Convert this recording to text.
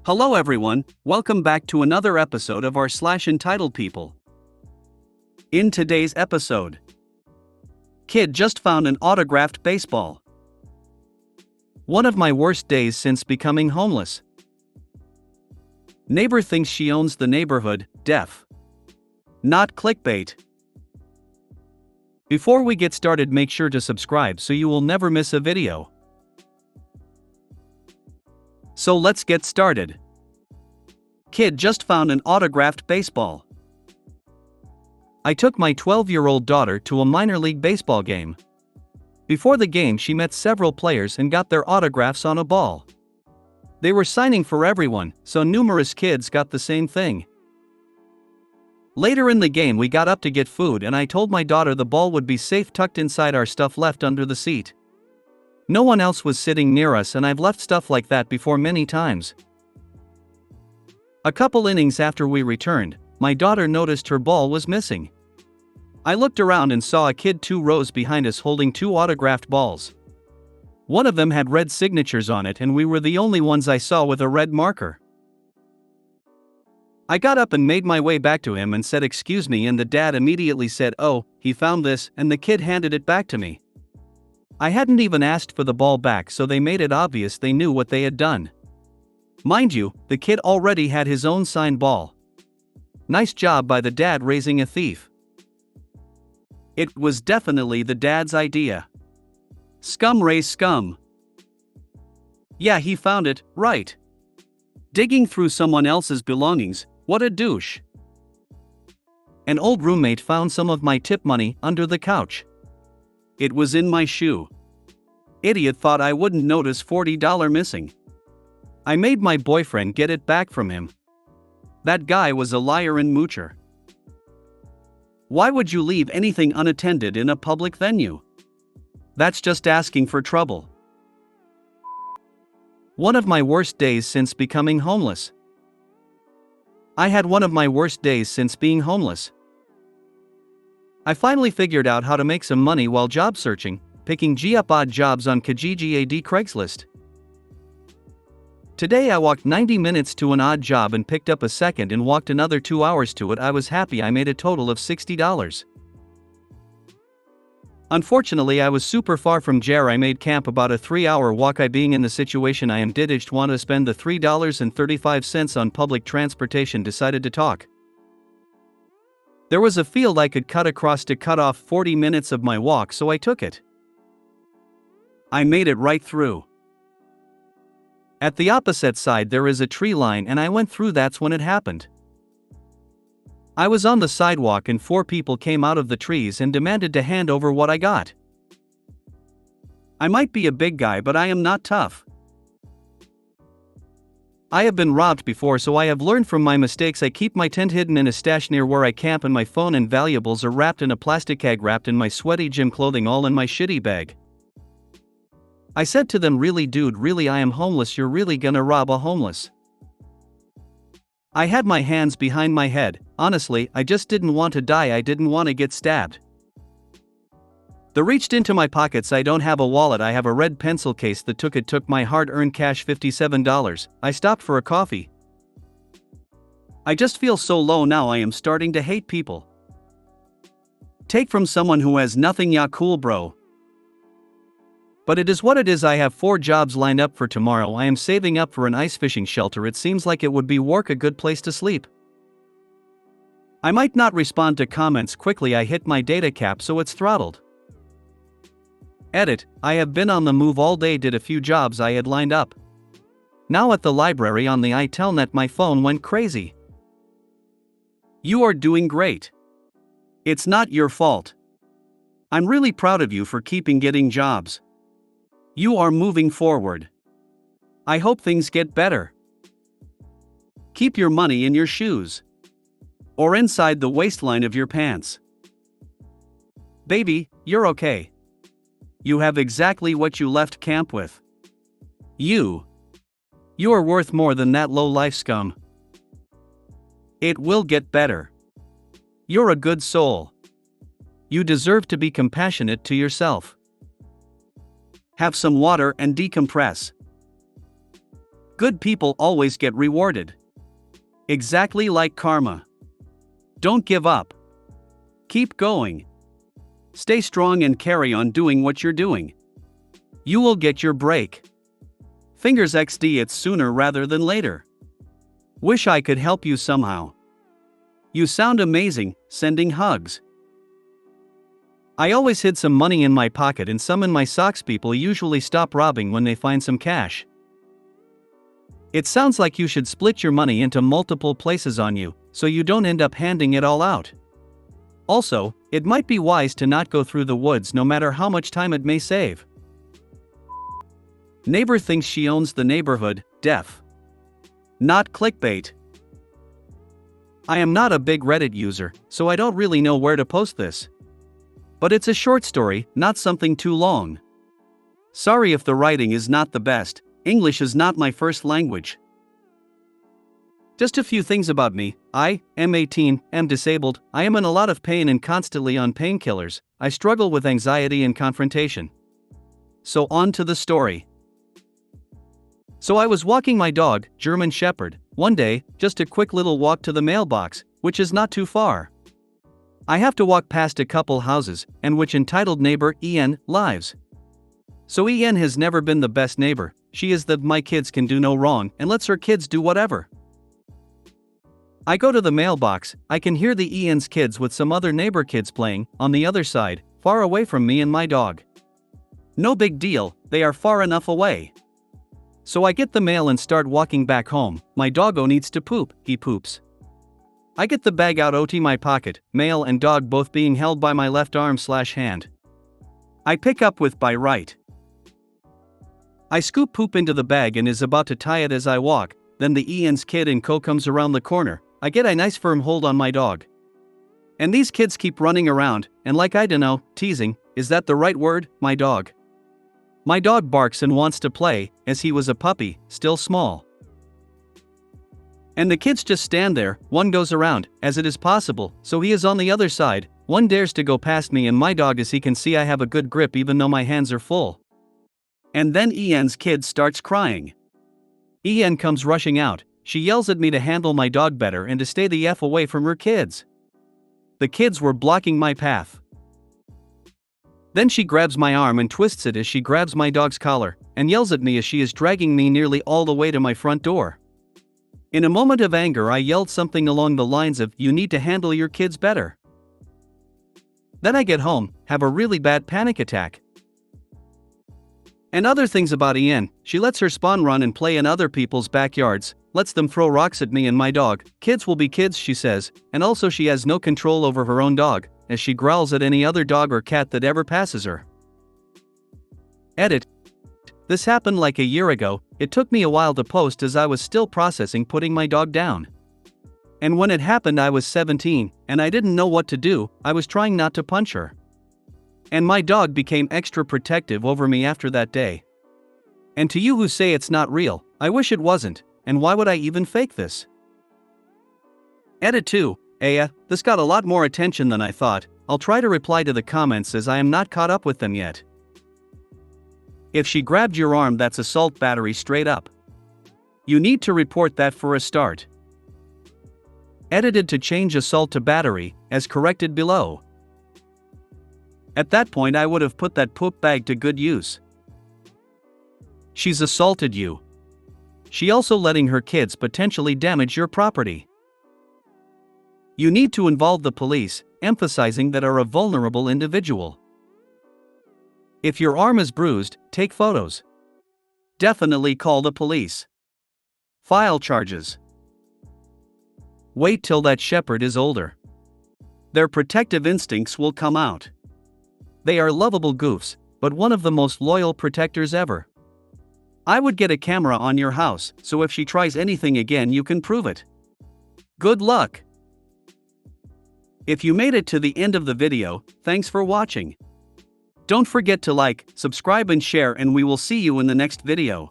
Hello everyone, welcome back to another episode of our entitled people. In today's episode, kid just found an autographed baseball. One of my worst days since becoming homeless. Neighbor thinks she owns the neighborhood, def. Not clickbait. Before we get started, make sure to subscribe so you will never miss a video. So let's get started. Kid just found an autographed baseball. I took my 12-year-old daughter to a minor league baseball game. Before the game, she met several players and got their autographs on a ball. They were signing for everyone, so numerous kids got the same thing. Later in the game, we got up to get food and I told my daughter the ball would be safe tucked inside our stuff left under the seat. No one else was sitting near us and I've left stuff like that before many times. A couple innings after we returned, my daughter noticed her ball was missing. I looked around and saw a kid 2 rows behind us holding 2 autographed balls. One of them had red signatures on it and we were the only ones I saw with a red marker. I got up and made my way back to him and said excuse me, and the dad immediately said, "Oh, he found this," and the kid handed it back to me. I hadn't even asked for the ball back, so they made it obvious they knew what they had done. Mind you, the kid already had his own signed ball. Nice job by the dad raising a thief. It was definitely the dad's idea. Scum raise scum. Yeah, he found it, right. Digging through someone else's belongings, what a douche. An old roommate found some of my tip money under the couch. It was in my shoe. Idiot thought I wouldn't notice $40 missing. I made my boyfriend get it back from him. That guy was a liar and moocher. Why would you leave anything unattended in a public venue? That's just asking for trouble. One of my worst days since becoming homeless. I had one of my worst days since being homeless. I finally figured out how to make some money while job searching, picking up odd jobs on Kijiji Craigslist. Today I walked 90 minutes to an odd job and picked up a second and walked another 2 hours to it. I was happy I made a total of $60. Unfortunately, I was super far from Jer. I made camp about a 3-hour walk. I being in the situation I am didn't want to spend the $3.35 on public transportation, decided to talk. There was a field I could cut across to cut off 40 minutes of my walk, so I took it. I made it right through. At the opposite side there is a tree line and I went through. That's when it happened. I was on the sidewalk and 4 people came out of the trees and demanded to hand over what I got. I might be a big guy, but I am not tough. I have been robbed before, so I have learned from my mistakes. I keep my tent hidden in a stash near where I camp and my phone and valuables are wrapped in a plastic bag, wrapped in my sweaty gym clothing, all in my shitty bag. I said to them, "Really dude, really I am homeless, you're really gonna rob a homeless?" I had my hands behind my head. Honestly, I just didn't want to die. I didn't want to get stabbed. They reached into my pockets. I don't have a wallet. I have a red pencil case that took my hard-earned cash, $57. I stopped for a coffee. I just feel so low now. I am starting to hate people. Take from someone who has nothing. Yeah, cool bro. But it is what it is. I have 4 jobs lined up for tomorrow. I am saving up for an ice fishing shelter. It seems like it would be work, a good place to sleep. I might not respond to comments quickly. I hit my data cap, so it's throttled. Edit, I have been on the move all day, did a few jobs I had lined up. Now at the library on the iTelnet my phone went crazy. You are doing great. It's not your fault. I'm really proud of you for keeping getting jobs. You are moving forward. I hope things get better. Keep your money in your shoes. Or inside the waistline of your pants. Baby, you're okay. You have exactly what you left camp with. You are worth more than that low-life scum. It will get better. You're a good soul. You deserve to be compassionate to yourself. Have some water and decompress. Good people always get rewarded. Exactly like karma. Don't give up. Keep going. Stay strong and carry on doing what you're doing. You will get your break. Fingers XD, it's sooner rather than later. Wish I could help you somehow. You sound amazing, sending hugs. I always hid some money in my pocket and some in my socks. People usually stop robbing when they find some cash. It sounds like you should split your money into multiple places on you, so you don't end up handing it all out. Also, it might be wise to not go through the woods no matter how much time it may save. Neighbor thinks she owns the neighborhood, def. Not clickbait. I am not a big Reddit user, so I don't really know where to post this. But it's a short story, not something too long. Sorry if the writing is not the best, English is not my first language. Just a few things about me. I am 18, am disabled, I am in a lot of pain and constantly on painkillers, I struggle with anxiety and confrontation. So on to the story. So I was walking my dog, German Shepherd, one day, just a quick little walk to the mailbox, which is not too far. I have to walk past a couple houses, and which entitled neighbor, En, lives. So En has never been the best neighbor, she is the my kids can do no wrong and lets her kids do whatever. I go to the mailbox, I can hear the En's kids with some other neighbor kids playing, on the other side, far away from me and my dog. No big deal, they are far enough away. So I get the mail and start walking back home. My doggo needs to poop, he poops. I get the bag out ot my pocket, mail and dog both being held by my left arm/hand. I pick up with by right. I scoop poop into the bag and is about to tie it as I walk, then the En's kid and co comes around the corner. I get a nice firm hold on my dog. And these kids keep running around, and like I dunno, teasing, is that the right word, my dog? My dog barks and wants to play, as he was a puppy, still small. And the kids just stand there, one goes around, as it is possible, so he is on the other side, one dares to go past me and my dog as he can see I have a good grip even though my hands are full. And then En's kid starts crying. En comes rushing out, she yells at me to handle my dog better and to stay the F away from her kids. The kids were blocking my path. Then she grabs my arm and twists it as she grabs my dog's collar, and yells at me as she is dragging me nearly all the way to my front door. In a moment of anger I yelled something along the lines of, "You need to handle your kids better." Then I get home, have a really bad panic attack. And other things about En, she lets her spawn run and play in other people's backyards, lets them throw rocks at me and my dog. Kids will be kids, she says, and also she has no control over her own dog, as she growls at any other dog or cat that ever passes her. Edit. This happened like a year ago, it took me a while to post as I was still processing putting my dog down. And when it happened I was 17, and I didn't know what to do, I was trying not to punch her. And my dog became extra protective over me after that day. And to you who say it's not real, I wish it wasn't, and why would I even fake this? Edit 2. This got a lot more attention than I thought. I'll try to reply to the comments as I am not caught up with them yet. If she grabbed your arm, that's assault battery straight up. You need to report that for a start. Edited to change assault to battery, as corrected below. At that point I would have put that poop bag to good use. She's assaulted you. She also letting her kids potentially damage your property. You need to involve the police, emphasizing that are a vulnerable individual. If your arm is bruised, take photos. Definitely call the police. File charges. Wait till that shepherd is older. Their protective instincts will come out. They are lovable goofs, but one of the most loyal protectors ever. I would get a camera on your house, so if she tries anything again you can prove it. Good luck! If you made it to the end of the video, thanks for watching. Don't forget to like, subscribe and share, and we will see you in the next video.